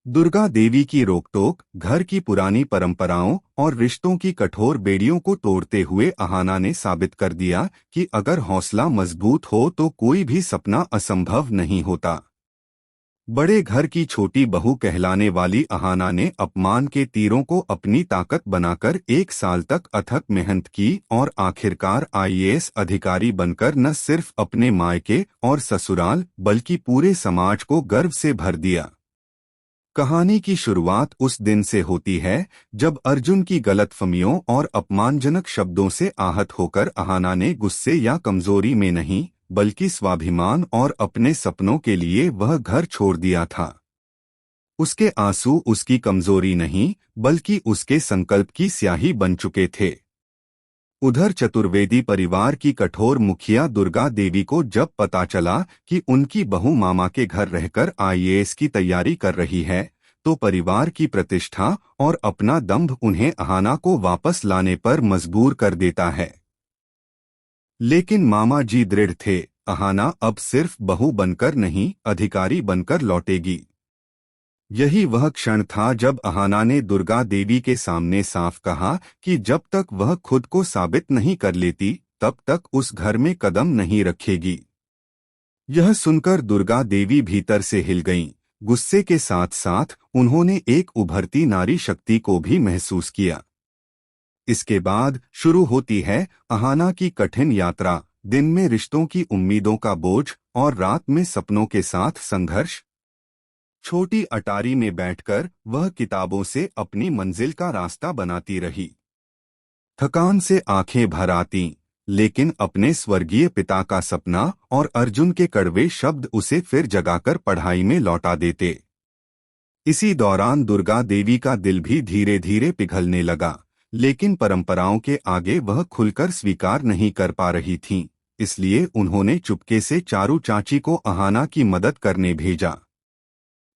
दुर्गा देवी की रोकटोक घर की पुरानी परंपराओं और रिश्तों की कठोर बेड़ियों को तोड़ते हुए अहाना ने साबित कर दिया कि अगर हौसला मजबूत हो तो कोई भी सपना असंभव नहीं होता। बड़े घर की छोटी बहू कहलाने वाली अहाना ने अपमान के तीरों को अपनी ताकत बनाकर 1 साल तक अथक मेहनत की और आखिरकार आईएएस अधिकारी बनकर न सिर्फ अपने मायके और ससुराल बल्कि पूरे समाज को गर्व से भर दिया। कहानी की शुरुआत उस दिन से होती है जब अर्जुन की गलतफहमियों और अपमानजनक शब्दों से आहत होकर अहाना ने गुस्से या कमजोरी में नहीं बल्कि स्वाभिमान और अपने सपनों के लिए वह घर छोड़ दिया था। उसके आंसू उसकी कमजोरी नहीं बल्कि उसके संकल्प की स्याही बन चुके थे। उधर चतुर्वेदी परिवार की कठोर मुखिया दुर्गा देवी को जब पता चला कि उनकी बहू मामा के घर रहकर आईएएस की तैयारी कर रही है, तो परिवार की प्रतिष्ठा और अपना दंभ उन्हें अहाना को वापस लाने पर मजबूर कर देता है। लेकिन मामा जी दृढ़ थे, अहाना अब सिर्फ बहू बनकर नहीं अधिकारी बनकर लौटेगी। यही वह क्षण था जब अहाना ने दुर्गा देवी के सामने साफ कहा कि जब तक वह खुद को साबित नहीं कर लेती तब तक उस घर में कदम नहीं रखेगी। यह सुनकर दुर्गा देवी भीतर से हिल गईं। गुस्से के साथ साथ उन्होंने एक उभरती नारी शक्ति को भी महसूस किया। इसके बाद शुरू होती है अहाना की कठिन यात्रा, दिन में रिश्तों की उम्मीदों का बोझ और रात में सपनों के साथ संघर्ष। छोटी अटारी में बैठकर वह किताबों से अपनी मंजिल का रास्ता बनाती रही। थकान से आंखें भर आतीं, लेकिन अपने स्वर्गीय पिता का सपना और अर्जुन के कड़वे शब्द उसे फिर जगाकर पढ़ाई में लौटा देते। इसी दौरान दुर्गा देवी का दिल भी धीरे धीरे पिघलने लगा, लेकिन परंपराओं के आगे वह खुलकर स्वीकार नहीं कर पा रही थीं, इसलिए उन्होंने चुपके से चारू चाची को अहाना की मदद करने भेजा।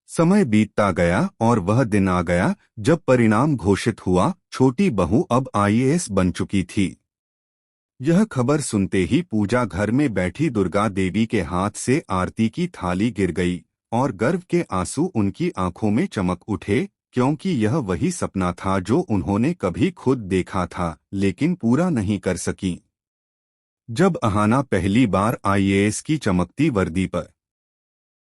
समय बीतता गया और वह दिन आ गया जब परिणाम घोषित हुआ। छोटी बहू अब आईएएस बन चुकी थी। यह खबर सुनते ही पूजा घर में बैठी दुर्गा देवी के हाथ से आरती की थाली गिर गई और गर्व के आंसू उनकी आंखों में चमक उठे, क्योंकि यह वही सपना था जो उन्होंने कभी खुद देखा था लेकिन पूरा नहीं कर सकी। जब अहाना पहली बार आईएएस की चमकती वर्दी पर